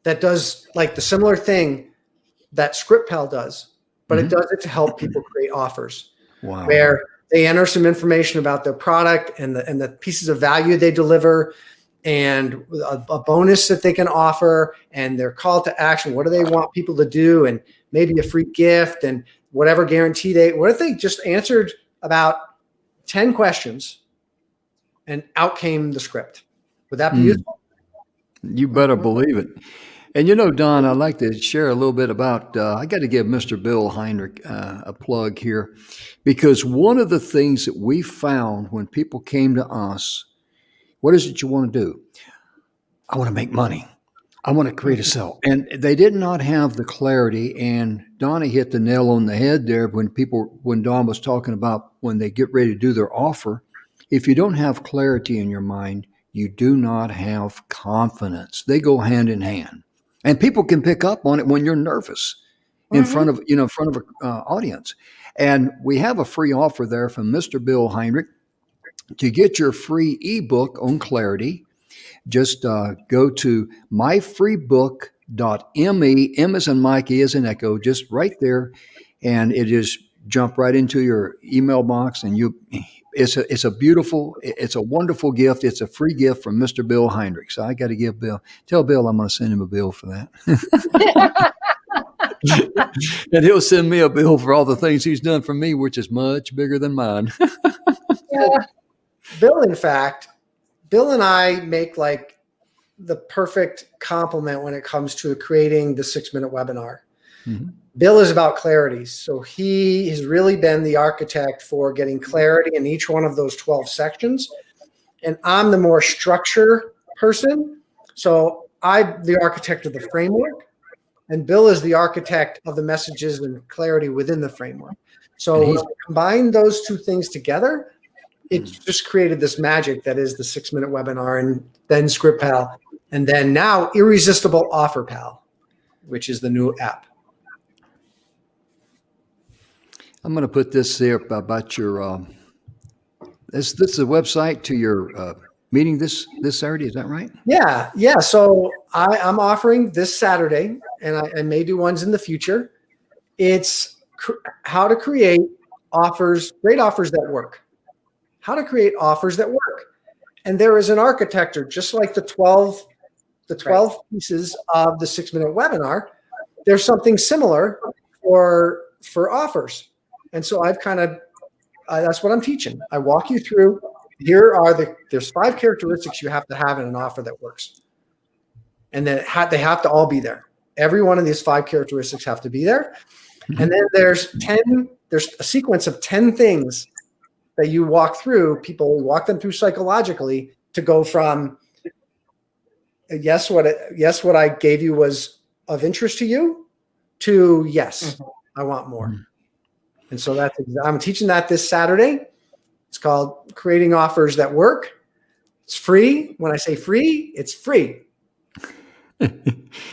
that does like the similar thing that ScriptPal does, but it does it to help people create offers. Wow. Where they enter some information about their product and the pieces of value they deliver and a bonus that they can offer and their call to action. What do they want people to do? And maybe a free gift and whatever guarantee what if they just answered about 10 questions and out came the script? Would that be useful? You better believe it. And Don, I'd like to share a little bit about, I got to give Mr. Bill Heinrich a plug here, because one of the things that we found when people came to us, what is it you want to do? I want to make money. I want to create a sale. And they did not have the clarity. And Donna hit the nail on the head there when Don was talking about when they get ready to do their offer. If you don't have clarity in your mind, you do not have confidence. They go hand in hand. And people can pick up on it when you're nervous in front of an audience. And we have a free offer there from Mr. Bill Heinrich. To get your free ebook on clarity, just go to myfreebook.me, M as in Mike, E as in Echo, just right there. And it is jump right into your email box, and it's a wonderful gift. It's a free gift from Mr. Bill Heinrich. So I got to tell Bill I'm going to send him a bill for that. And he'll send me a bill for all the things he's done for me, which is much bigger than mine. Yeah. Bill, in fact, Bill and I make like the perfect complement when it comes to creating the 6-minute webinar. Mm-hmm. Bill is about clarity. So he has really been the architect for getting clarity in each one of those 12 sections. And I'm the more structure person. So I'm the architect of the framework, and Bill is the architect of the messages and clarity within the framework. So when we combine those two things together, it just created this magic that is the 6-minute webinar, and then ScriptPal, and then now Irresistible OfferPal, which is the new app. I'm going to put this there about your, this is a website to your meeting this Saturday. Is that right? Yeah. Yeah. So I'm offering this Saturday, and I may do ones in the future. It's how to create offers, great offers that work. How to create offers that work. And there is an architecture, just like the 12 pieces of the 6-minute webinar. There's something similar for offers. And so I've kind of, that's what I'm teaching. I walk you through, there's 5 characteristics you have to have in an offer that works. And then they have to all be there. Every one of these 5 characteristics have to be there. And then there's a sequence of 10 things that you walk them through psychologically to go from yes, what I gave you was of interest to you, to yes, I want more. And so I'm teaching that this Saturday. It's called Creating Offers That Work. It's free. When I say free, it's free.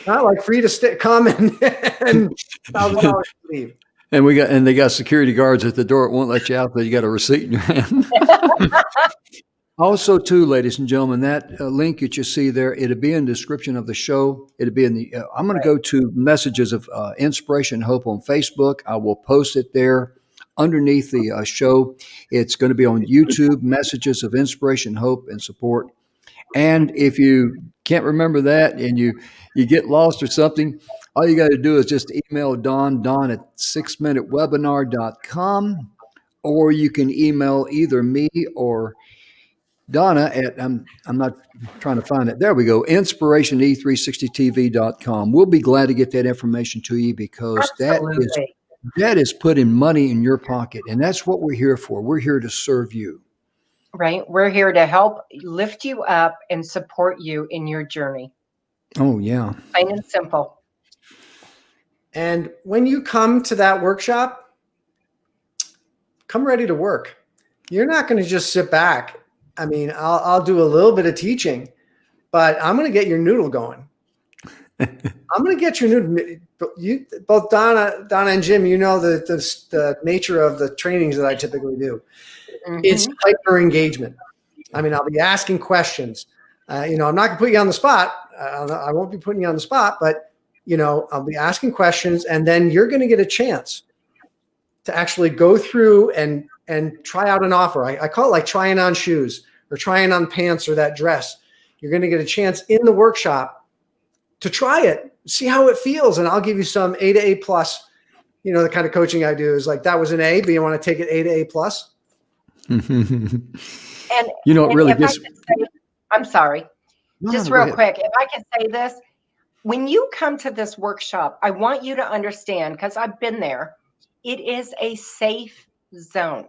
Not like free to come and $1,000 leave. And they got security guards at the door. It won't let you out, but you got a receipt in your hand. Also, too, ladies and gentlemen, that link that you see there, it'll be in the description of the show. It'll be in the. I'm going to go to Messages of Inspiration and Hope on Facebook. I will post it there underneath the show. It's going to be on YouTube. Messages of Inspiration, Hope, and Support. And if you can't remember that and you get lost or something, all you got to do is just email Don at 6minutewebinar.com, or you can email either me or Donna at, I'm not trying to find it. There we go. inspiratione360tv.com. We'll be glad to get that information to you, because that is putting money in your pocket. And that's what we're here for. We're here to serve you. Right. We're here to help lift you up and support you in your journey. Oh, yeah. Plain and simple. And when you come to that workshop, come ready to work. You're not going to just sit back. I mean, I'll do a little bit of teaching, but I'm going to get your noodle going. I'm going to get your noodle. Both Donna and Jim, you know the nature of the trainings that I typically do. Mm-hmm. It's hyper engagement. I mean, I'll be asking questions. I'm not going to put you on the spot. I won't be putting you on the spot, but I'll be asking questions, and then you're going to get a chance to actually go through and try out an offer. I call it like trying on shoes or trying on pants or that dress. You're going to get a chance in the workshop to try it, see how it feels. And I'll give you some A to A plus. The kind of coaching I do is like, that was an A, but you want to take it A to A plus. And it really gets. I'm sorry. Just real quick. If I can say this, when you come to this workshop, I want you to understand, because I've been there, it is a safe zone.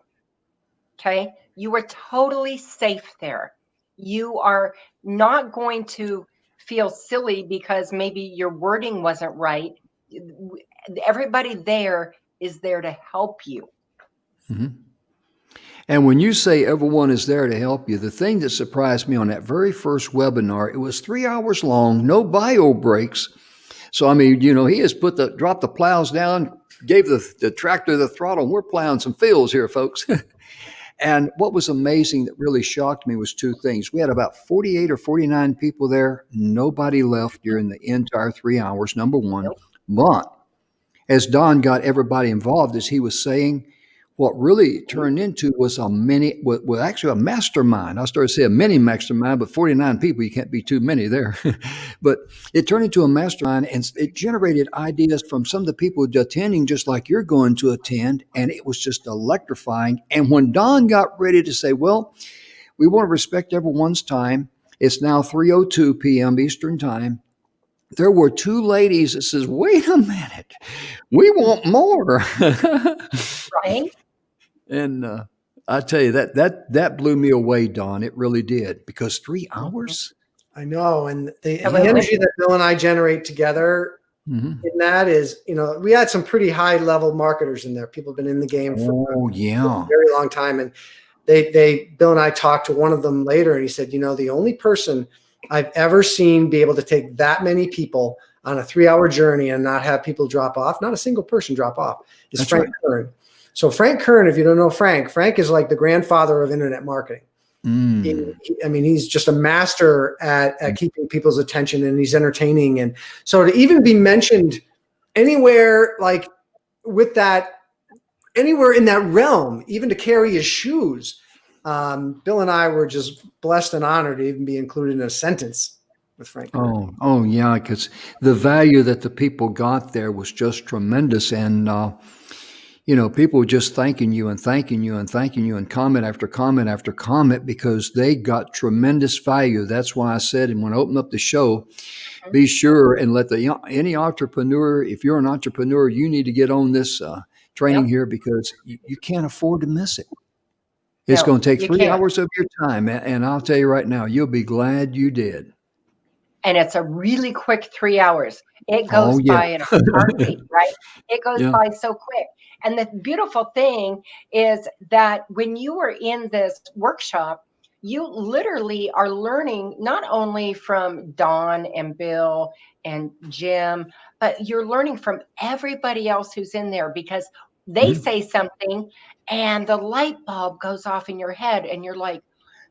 Okay. You are totally safe there. You are not going to feel silly because maybe your wording wasn't right. Everybody there is there to help you. Mm-hmm. And when you say everyone is there to help you, the thing that surprised me on that very first webinar, it was 3 hours long, no bio breaks. So, I mean, he has dropped the plows down, gave the tractor the throttle, and we're plowing some fields here, folks. And what was amazing that really shocked me was 2 things. We had about 48 or 49 people there. Nobody left during the entire 3 hours, number one. But as Don got everybody involved, as he was saying, what really turned into was actually a mastermind. I started to say a mini mastermind, but 49 people, you can't be too many there. But it turned into a mastermind, and it generated ideas from some of the people attending, just like you're going to attend, and it was just electrifying. And when Don got ready to say, well, we want to respect everyone's time, it's now 3:02 p.m. Eastern time, there were two ladies that says, wait a minute, we want more. Right? And I tell you, that blew me away, Don. It really did, because 3 hours. I know. And the Absolutely. energy that Bill and I generate together Mhm. in that is, we had some pretty high level marketers in there. People have been in the game for Oh, yeah. a very long time. And Bill and I talked to one of them later, and he said, the only person I've ever seen be able to take that many people on a 3-hour journey and not have people drop off, not a single person drop off, is That's Frank right. Kern. So Frank Kern, if you don't know Frank is like the grandfather of internet marketing. He's just a master at keeping people's attention, and he's entertaining. And so to even be mentioned anywhere, like with that, anywhere in that realm, even to carry his shoes, Bill and I were just blessed and honored to even be included in a sentence with Frank. Oh, yeah, because the value that the people got there was just tremendous. And, people were just thanking you and thanking you and thanking you, and comment after comment after comment, because they got tremendous value. That's why I said, and when I opened up the show, be sure and let any entrepreneur, if you're an entrepreneur, you need to get on this training here, because you can't afford to miss it. It's No, going to take you 3 can't. hours of your time. And I'll tell you right now, you'll be glad you did. And it's a really quick 3 hours. It goes yeah. by in a heartbeat, right? It goes Yeah. by so quick. And the beautiful thing is that when you were in this workshop, you literally are learning not only from Don and Bill and Jim, but you're learning from everybody else who's in there, because they say something and the light bulb goes off in your head and you're like,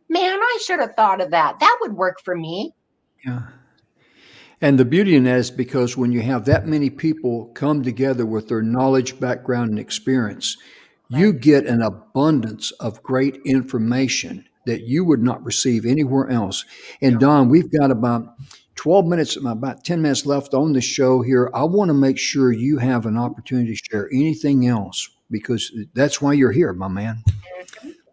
man, I should have thought of that. That would work for me. Yeah. And the beauty in that is because when you have that many people come together with their knowledge, background, and experience, you get an abundance of great information that you would not receive anywhere else. And Don, we've got about 12 minutes, about 10 minutes left on the show here. I want to make sure you have an opportunity to share anything else, because that's why you're here, my man.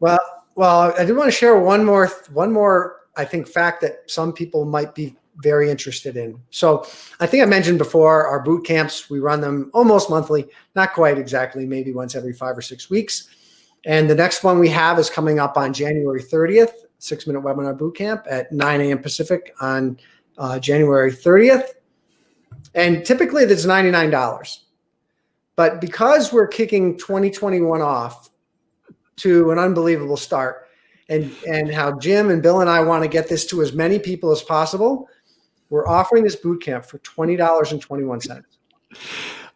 Well, I do want to share one more, I think, fact that some people might be very interested in. So I think I mentioned before, our boot camps, we run them almost monthly, not quite exactly, maybe once every 5 or 6 weeks. And the next one we have is coming up on January 30th, 6-minute webinar boot camp at 9 a.m. Pacific on January 30th. And typically that's $99. But because we're kicking 2021 off to an unbelievable start, and how Jim and Bill and I want to get this to as many people as possible, we're offering this boot camp for $20.21.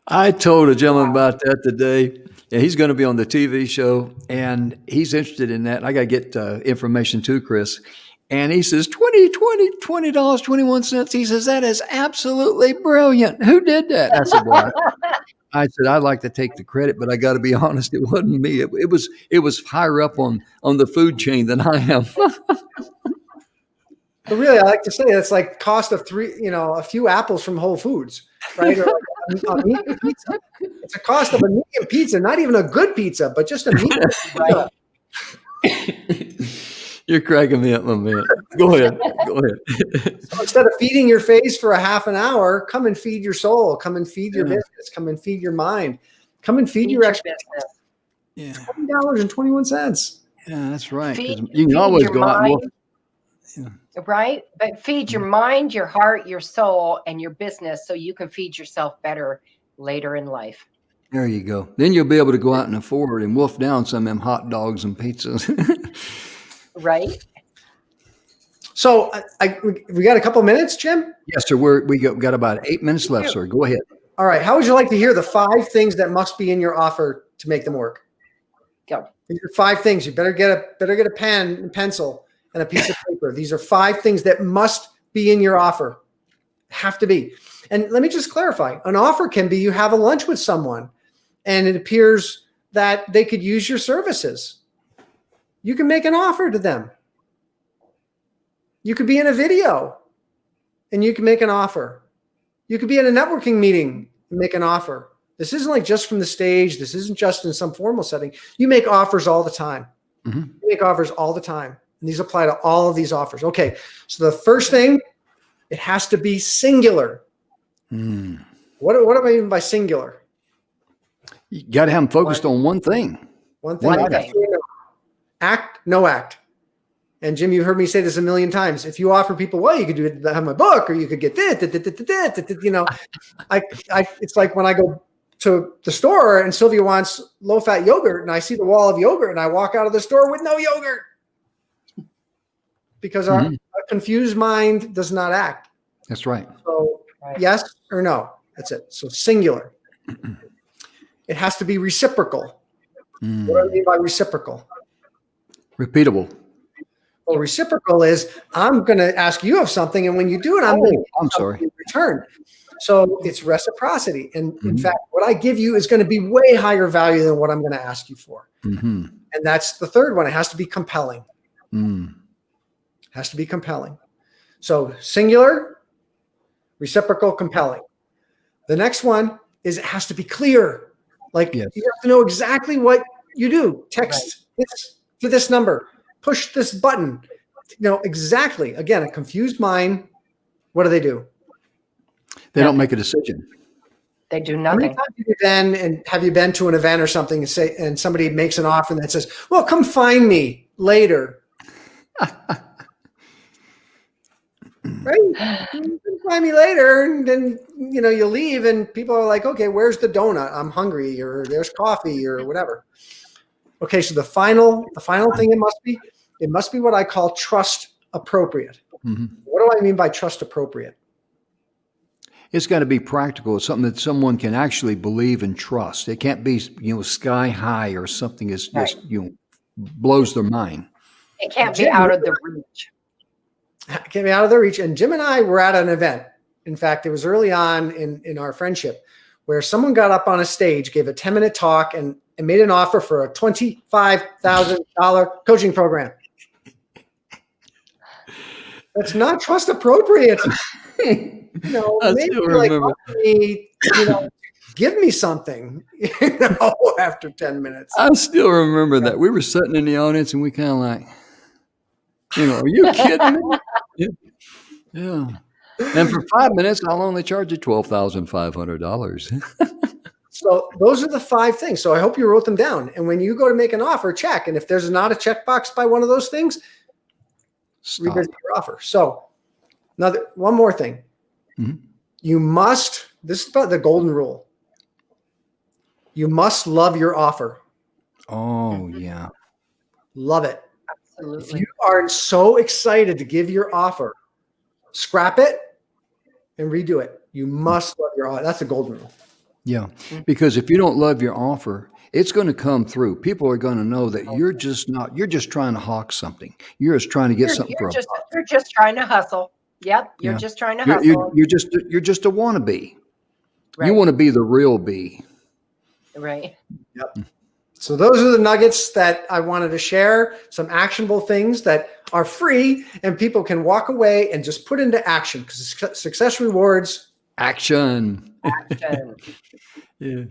I told a gentleman about that today. Yeah, he's going to be on the TV show, and he's interested in that. I got to get information too, Chris. And he says, $20.21. He says, that is absolutely brilliant. Who did that? I said, well, I said, I'd like to take the credit, but I got to be honest, it wasn't me. It was higher up on the food chain than I am. But really, I like to say that's like cost of a few apples from Whole Foods, right? Or like a medium pizza. It's a cost of a medium pizza, not even a good pizza, but just a medium pizza. You're cracking me up, my man. Go ahead. So instead of feeding your face for a half an hour, come and feed your soul. Come and feed your business. Come and feed your mind. Come and feed your expertise. Yeah. $20.21. Yeah, that's right. Feed You can always go out and mind, right? But feed your mind, your heart, your soul, and your business so you can feed yourself better later in life. There you go. Then you'll be able to go out and afford and wolf down some of them hot dogs and pizzas. Right? So we got a couple minutes, Jim? Yes, sir. We got about 8 minutes left, sir. Go ahead. All right. How would you like to hear the 5 things that must be in your offer to make them work? Go. These are 5 things. You better get a pen and pencil and a piece of paper. These are 5 things that must be in your offer. Have to be. And let me just clarify. An offer can be you have a lunch with someone and it appears that they could use your services. You can make an offer to them. You could be in a video and you can make an offer. You could be in a networking meeting and make an offer. This isn't like just from the stage. This isn't just in some formal setting. You make offers all the time. Mm-hmm. You make offers all the time. And these apply to all of these offers. Okay. So the first thing, it has to be singular. Mm. What do I mean by singular? You got to have them focused on one thing. One thing. One Okay. Act, no act. And Jim, you've heard me say this a million times. If you offer people, well, you could have my book, or you could get this, you know, it's like when I go to the store and Sylvia wants low-fat yogurt, and I see the wall of yogurt, and I walk out of the store with no yogurt, because our confused mind does not act. That's right. So yes or no. That's it. So singular. It has to be reciprocal. What do I mean by reciprocal? Repeatable. Well, reciprocal is I'm going to ask you of something, and when you do it, I'm sorry, in return. So it's reciprocity. And in fact, what I give you is going to be way higher value than what I'm going to ask you for. And that's the third one. It has to be compelling. Has to be compelling. So singular, reciprocal, compelling. The next one is it has to be clear. Like you have to know exactly what you do. Text this to this number. Push this button. You know exactly. Again, a confused mind. What do? They don't make a decision. They do nothing. Have you been to an event or something and somebody makes an offer that says, "Well, come find me later." Right? You can find me later, and then you leave, and people are like, "Okay, where's the donut? I'm hungry," or "There's coffee," or whatever. Okay, so the final thing it must be what I call trust appropriate. What do I mean by trust appropriate? It's got to be practical. It's something that someone can actually believe and trust. It can't be, sky high or something that's just, blows their mind. It can't be out of the reach. It can't be out of their reach. And Jim and I were at an event. In fact, it was early on in our friendship where someone got up on a stage, gave a 10-minute talk, and made an offer for a $25,000 coaching program. That's not trust appropriate. Maybe like, give me something, after 10 minutes. I still remember that. We were sitting in the audience and we kind of like, are you kidding me? Yeah. And for 5 minutes, I'll only charge you $12,500. So those are the 5 things. So I hope you wrote them down. And when you go to make an offer, check. And if there's not a checkbox by one of those things, revisit your offer. So one more thing. You must, this is about the golden rule. You must love your offer. Oh, yeah. Love it. Absolutely. If you are so excited to give your offer, scrap it and redo it. You must love your offer. That's a golden rule. Yeah. Because if you don't love your offer, it's going to come through. People are going to know that you're just trying to hawk something. You're just trying to get something for a buck. You're just trying to hustle. Yep. You're just trying to hustle. You're just a wannabe. Right. You want to be the real bee. Right. Yep. So those are the nuggets that I wanted to share, some actionable things that are free and people can walk away and just put into action, because success rewards action. Yeah.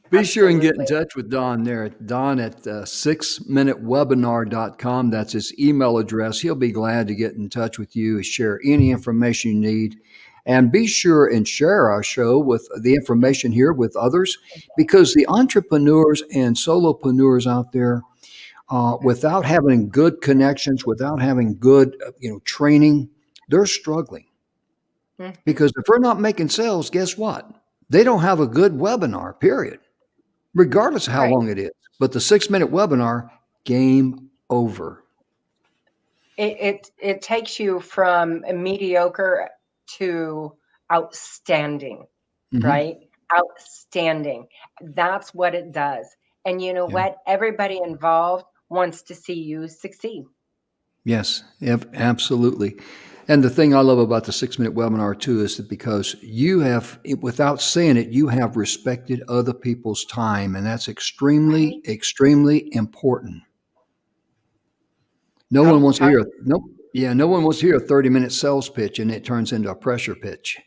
Be sure and get in touch with Don there. Don at 6minutewebinar.com. That's his email address. He'll be glad to get in touch with you, share any information you need. And be sure and share our show with the information here with others, because the entrepreneurs and solopreneurs out there, without having good connections, without having good training, they're struggling. Because if they're not making sales, guess what? They don't have a good webinar, period. Regardless of how long it is. But the 6-minute webinar, game over. It takes you from mediocre to outstanding, right? Outstanding. That's what it does. And you know what? Everybody involved wants to see you succeed. Yes, absolutely. And the thing I love about the 6 minute webinar too is that because you have, without saying it, you have respected other people's time, and that's extremely, extremely important. No one wants to hear, no one wants to hear a 30-minute sales pitch and it turns into a pressure pitch.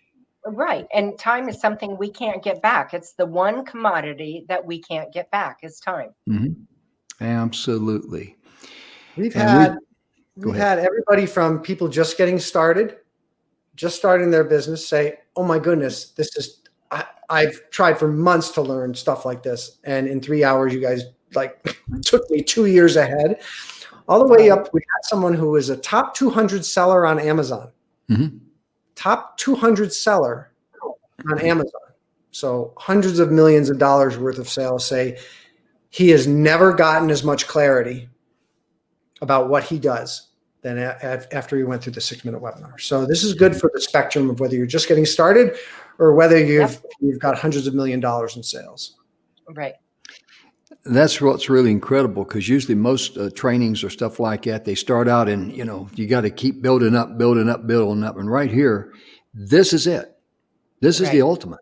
Right. And time is something we can't get back. It's the one commodity that we can't get back is time. Mm-hmm. Absolutely. We've had everybody from people just getting started, just starting their business say, oh my goodness, I've tried for months to learn stuff like this. And in 3 hours, you guys took me 2 years ahead. All the way up, we had someone who was a top 200 seller on Amazon. Mm-hmm. Top 200 seller on Amazon. So hundreds of millions of dollars worth of sales, say he has never gotten as much clarity about what he does than after he went through the 6 minute webinar. So this is good for the spectrum of whether you're just getting started or whether you've got hundreds of $1 million in sales. Right. That's what's really incredible, because usually most trainings or stuff like that, they start out and, you got to keep building up. And right here, this is it. This is the ultimate.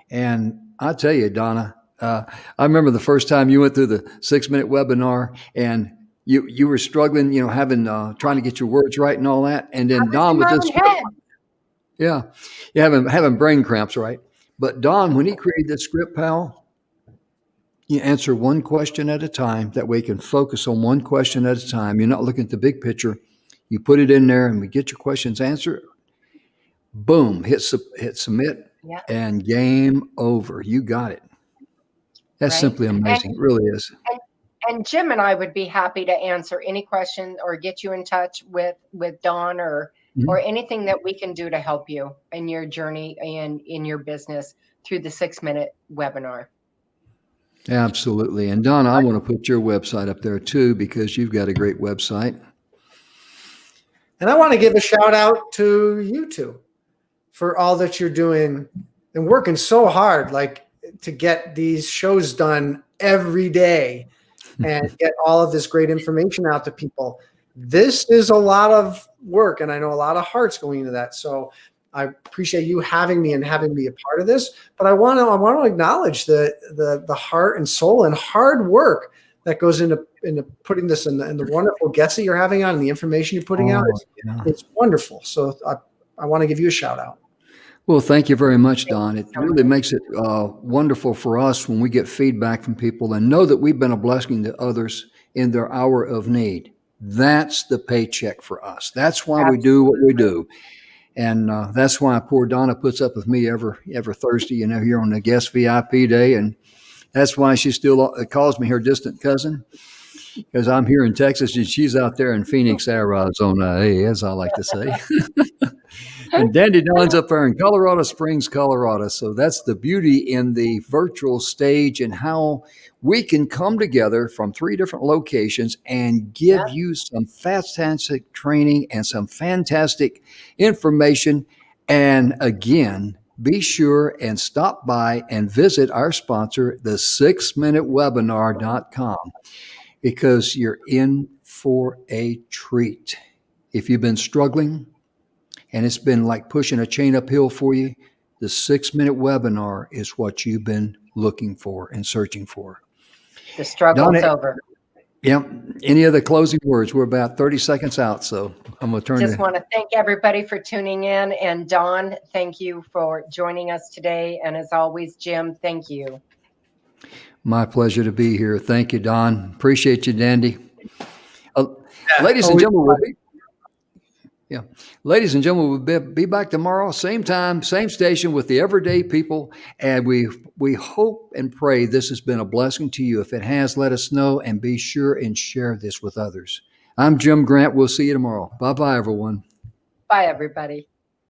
And I tell you, Donna, I remember the first time you went through the 6 minute webinar and you were struggling, trying to get your words right and all that. And then Don with this, having brain cramps, right? But Don, when he created this ScriptPal, you answer one question at a time. That way you can focus on one question at a time. You're not looking at the big picture. You put it in there and we get your questions answered. Boom, hit submit and game over. You got it. That's simply amazing. It really is. And Jim and I would be happy to answer any question or get you in touch with Dawn or anything that we can do to help you in your journey and in your business through the 6 minute webinar. Absolutely. And Donna, I want to put your website up there too, because you've got a great website. And I want to give a shout out to you two for all that you're doing and working so hard, to get these shows done every day and get all of this great information out to people. This is a lot of work, and I know a lot of hearts going into that. So I appreciate you having me and having me a part of this, but I want to acknowledge the heart and soul and hard work that goes into putting this in the wonderful guests that you're having on and the information you're putting out. It's wonderful. So I want to give you a shout out. Well, thank you very much, Don. It really makes it wonderful for us when we get feedback from people and know that we've been a blessing to others in their hour of need. That's the paycheck for us. That's why we do what we do. And that's why poor Donna puts up with me every Thursday, here on the guest VIP day. And that's why she still calls me her distant cousin, because I'm here in Texas and she's out there in Phoenix, Arizona, as I like to say. And Dandy Don's up there in Colorado Springs, Colorado. So that's the beauty in the virtual stage and how we can come together from 3 different locations and give you some fantastic training and some fantastic information. And again, be sure and stop by and visit our sponsor, the 6minutewebinar.com, because you're in for a treat. If you've been struggling and it's been like pushing a chain uphill for you, the 6 minute webinar is what you've been looking for and searching for. The struggle's over. Yeah. Any other closing words? We're about 30 seconds out, so I'm going to turn Just want to thank everybody for tuning in. And Dawn, thank you for joining us today. And as always, Jim, thank you. My pleasure to be here. Thank you, Don. Appreciate you, Dandy. Ladies and gentlemen, ladies and gentlemen, we'll be back tomorrow, same time, same station with the everyday people. And we hope and pray this has been a blessing to you. If it has, let us know and be sure and share this with others. I'm Jim Grant. We'll see you tomorrow. Bye-bye, everyone. Bye, everybody.